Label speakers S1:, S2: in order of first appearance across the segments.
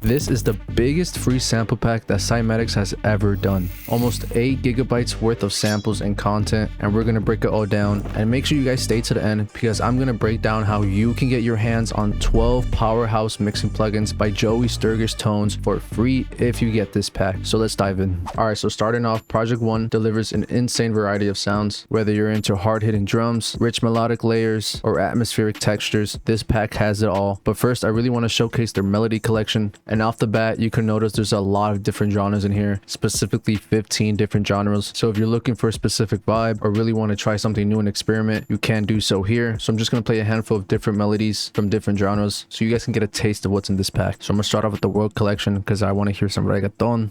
S1: This is the biggest free sample pack that Cymatics has ever done. Almost 8 gigabytes worth of samples and content, and we're gonna break it all down. And make sure you guys stay to the end because I'm gonna break down how you can get your hands on 12 powerhouse mixing plugins by Joey Sturgis Tones for free if you get this pack. So let's dive in. Alright, so starting off, Project 1 delivers an insane variety of sounds. Whether you're into hard-hitting drums, rich melodic layers, or atmospheric textures, this pack has it all. But first, I really want to showcase their melody collection. And off the bat, you can notice there's a lot of different genres in here, specifically 15 different genres. So if you're looking for a specific vibe or really want to try something new and experiment, you can do so here. So I'm just going to play a handful of different melodies from different genres so you guys can get a taste of what's in this pack. So I'm going to start off with the World Collection because I want to hear some reggaeton.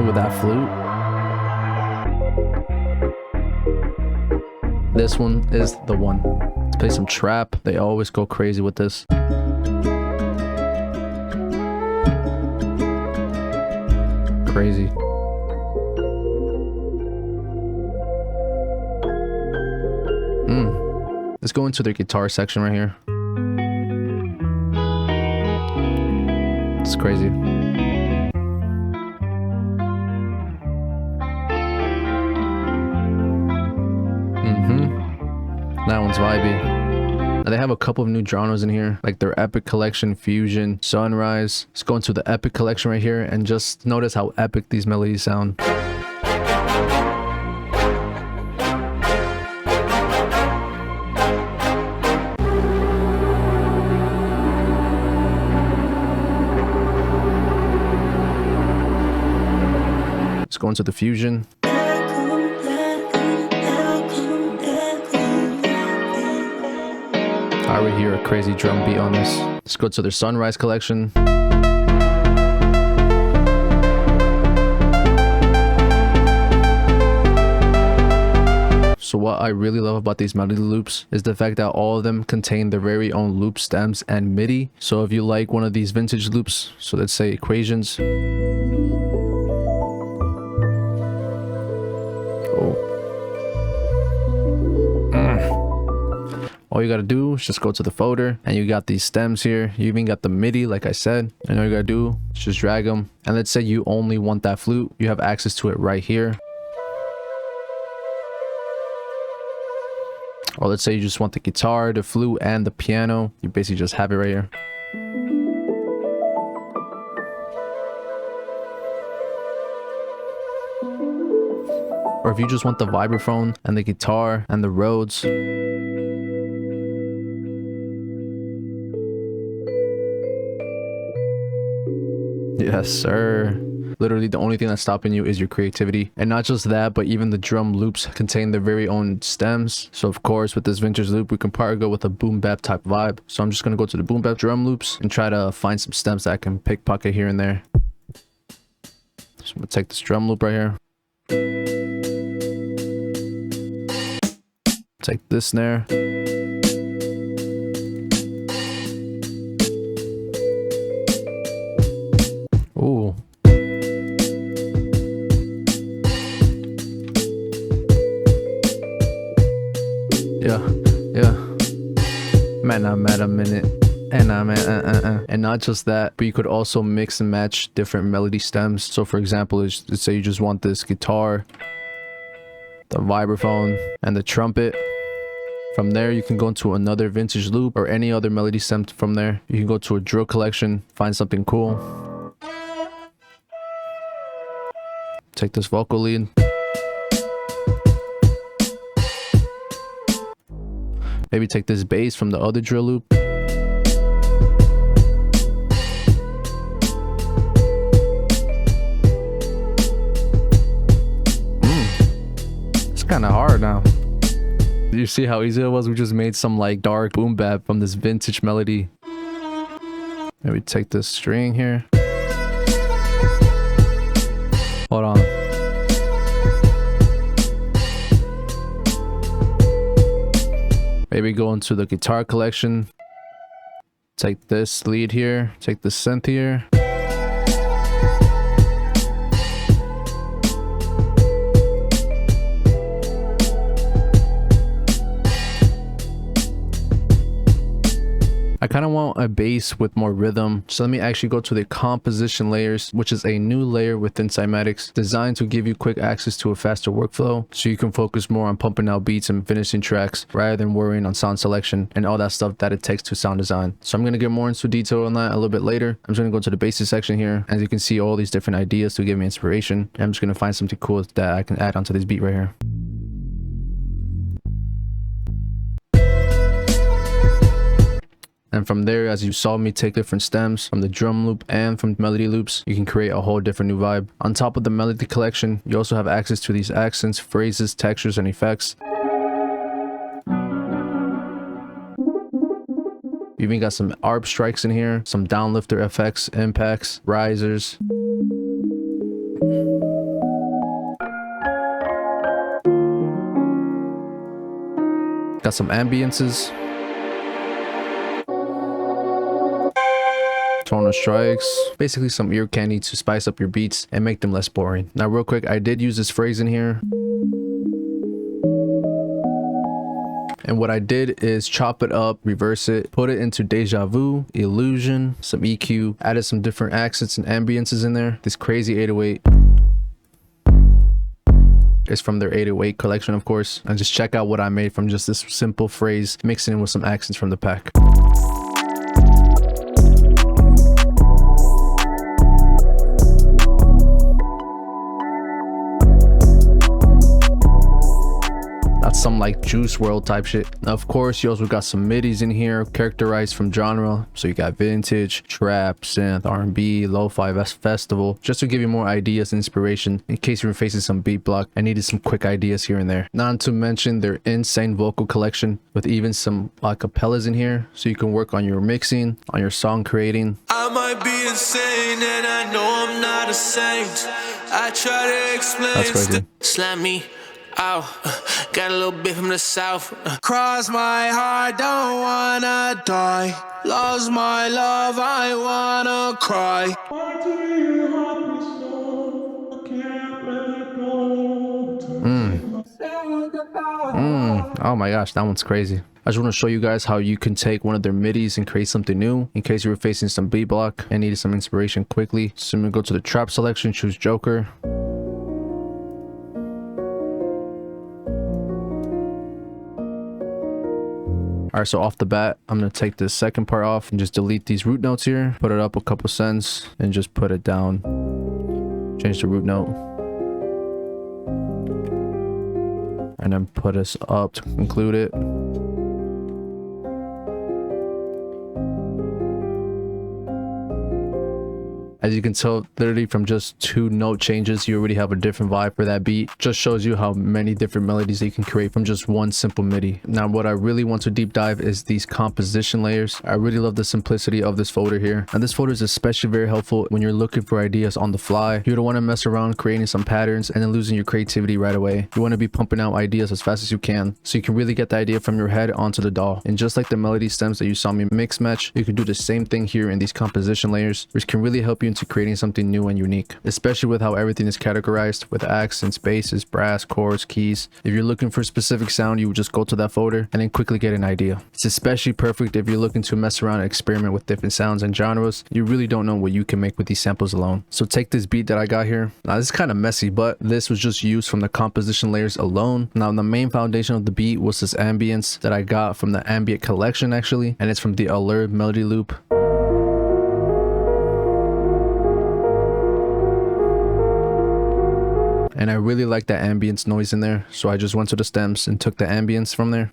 S1: With that flute. This one is the one. Let's play some trap. They always go crazy with this. Crazy. Let's go into their guitar section right here. It's crazy. That one's vibey. Now they have a couple of new genres in here, like their Epic Collection, Fusion, Sunrise. Let's go into the Epic Collection right here and just notice how epic these melodies sound. Let's go into the Fusion. I already hear a crazy drum beat on this. Let's go to their Sunrise Collection. So what I really love about these melody loops is the fact that all of them contain their very own loop stems and MIDI. So if you like one of these vintage loops, so let's say equations. All you gotta do is just go to the folder and you got these stems here. You even got the MIDI, like I said. And all you gotta do is just drag them. And let's say you only want that flute. You have access to it right here. Or let's say you just want the guitar, the flute, and the piano. You basically just have it right here. Or if you just want the vibraphone and the guitar and the Rhodes. Yes, sir. Literally, the only thing that's stopping you is your creativity. And not just that, but even the drum loops contain their very own stems. So of course, with this vintage loop, we can probably go with a boom bap type vibe. So I'm just going to go to the boom bap drum loops and try to find some stems that I can pickpocket here and there. So I'm going to take this drum loop right here. Take this snare. Ooh. Yeah. Man, I'm at a minute. And I'm at, And not just that, but you could also mix and match different melody stems. So for example, let's say you just want this guitar, the vibraphone, and the trumpet. From there, you can go into another vintage loop or any other melody stem from there. You can go to a drill collection, find something cool. Take this vocal lead. Maybe take this bass from the other drill loop. It's kind of hard now. You see how easy it was? We just made some like dark boom bap from this vintage melody. Maybe take this string here. Hold on. Maybe go into the guitar collection. Take this lead here. Take the synth here. I kind of want a bass with more rhythm. So let me actually go to the composition layers, which is a new layer within Cymatics designed to give you quick access to a faster workflow so you can focus more on pumping out beats and finishing tracks rather than worrying on sound selection and all that stuff that it takes to sound design. So I'm going to get more into detail on that a little bit later. I'm just going to go to the basis section here. As you can see, all these different ideas to give me inspiration. And I'm just going to find something cool that I can add onto this beat right here. And from there, as you saw me take different stems from the drum loop and from melody loops, you can create a whole different new vibe. On top of the melody collection, you also have access to these accents, phrases, textures, and effects. You even got some ARP strikes in here, some downlifter effects, impacts, risers. Got some ambiances. Tonal strikes, basically some ear candy to spice up your beats and make them less boring. Now real quick, I did use this phrase in here. And what I did is chop it up, reverse it, put it into deja vu, illusion, some EQ, added some different accents and ambiances in there. This crazy 808 is from their 808 collection, of course. And just check out what I made from just this simple phrase, mixing in with some accents from the pack. Some like Juice World type shit. Now, of course, you also got some midis in here characterized from genre. So you got vintage, trap, synth, R&B, lo-fi, festival, just to give you more ideas and inspiration in case you're facing some beat block and needed some quick ideas here and there. Not to mention their insane vocal collection with even some acapellas in here, so you can work on your mixing, on your song creating.
S2: I might be insane and I know I'm not a saint. I try to explain.
S1: That's crazy.
S2: Slam me. Ow, got a little bit from the south. Cross my heart, don't wanna die. Lost my love, I wanna cry.
S1: Oh my gosh, that one's crazy. I just want to show you guys how you can take one of their midis and create something new in case you were facing some beat block and needed some inspiration quickly. So I'm gonna go to the trap selection, choose Joker. Alright, so off the bat, I'm going to take this second part off and just delete these root notes here, put it up a couple cents, and just put it down. Change the root note. And then put us up to conclude it. As you can tell, literally from just 2 note changes, you already have a different vibe for that beat. Just shows you how many different melodies that you can create from just one simple MIDI. Now, what I really want to deep dive is these composition layers. I really love the simplicity of this folder here. And this folder is especially very helpful when you're looking for ideas on the fly. You don't want to mess around creating some patterns and then losing your creativity right away. You want to be pumping out ideas as fast as you can, so you can really get the idea from your head onto the DAW. And just like the melody stems that you saw me mix match, you can do the same thing here in these composition layers, which can really help you into creating something new and unique, especially with how everything is categorized with accents, basses, brass, chords, keys. If you're looking for a specific sound, you would just go to that folder and then quickly get an idea. It's especially perfect if you're looking to mess around and experiment with different sounds and genres. You really don't know what you can make with these samples alone. So take this beat that I got here. Now this is kind of messy, but this was just used from the composition layers alone. Now the main foundation of the beat was this ambience that I got from the ambient collection actually, and it's from the Alert melody loop. And I really like that ambience noise in there, so I just went to the stems and took the ambience from there.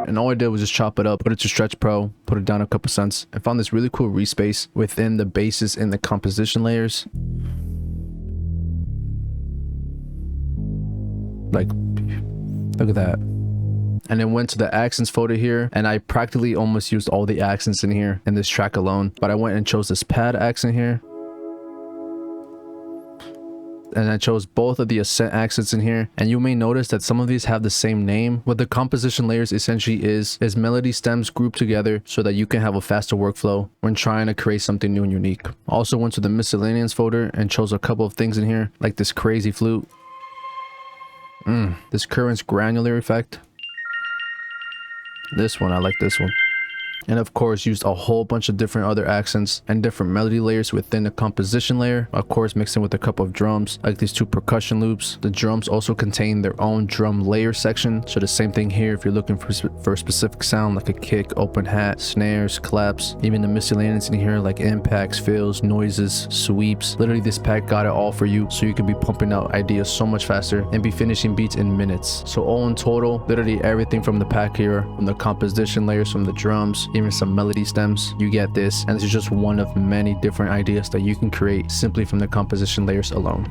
S1: And all I did was just chop it up, put it to Stretch Pro, put it down a couple cents, and found this really cool respace within the basses in the composition layers. Like, look at that. And then went to the accents folder here, and I practically almost used all the accents in here in this track alone, but I went and chose this pad accent here, and I chose both of the ascent accents in here. And you may notice that some of these have the same name. What the composition layers essentially is melody stems grouped together so that you can have a faster workflow when trying to create something new and unique. Also went to the miscellaneous folder and chose a couple of things in here, like this crazy flute, this current's granular effect, This one, I like this one. And of course used a whole bunch of different other accents and different melody layers within the composition layer, of course mixing with a couple of drums like these two percussion loops. The drums also contain their own drum layer section, so the same thing here if you're looking for a specific sound like a kick, open hat, snares, claps, even the miscellaneous in here like impacts, fills, noises, sweeps. Literally this pack got it all for you, so you can be pumping out ideas so much faster and be finishing beats in minutes. So all in total, literally everything from the pack here, from the composition layers, from the drums, even some melody stems, you get this. And this is just one of many different ideas that you can create simply from the composition layers alone.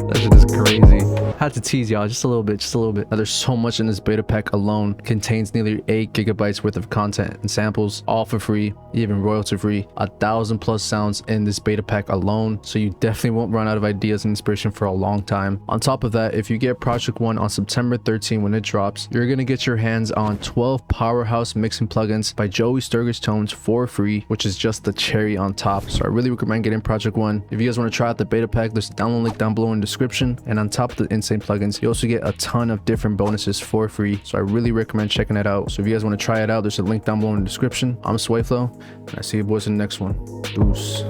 S1: That shit is crazy. Had to tease y'all just a little bit. Now there's so much in this beta pack alone. Contains nearly 8 gigabytes worth of content and samples, all for free, even royalty free. 1,000+ sounds in this beta pack alone, so you definitely won't run out of ideas and inspiration for a long time. On top of that, if you get Project 1 on September 13 when it drops, you're gonna get your hands on 12 powerhouse mixing plugins by Joey Sturgis Tones for free, which is just the cherry on top. So I really recommend getting Project 1. If you guys want to try out the beta pack, there's a download link down below in the description, and on top of the insane plugins, you also get a ton of different bonuses for free, so I really recommend checking it out. So if you guys want to try it out, there's a link down below in the description. I'm Swayflow, and I see you boys in the next one. Deuce.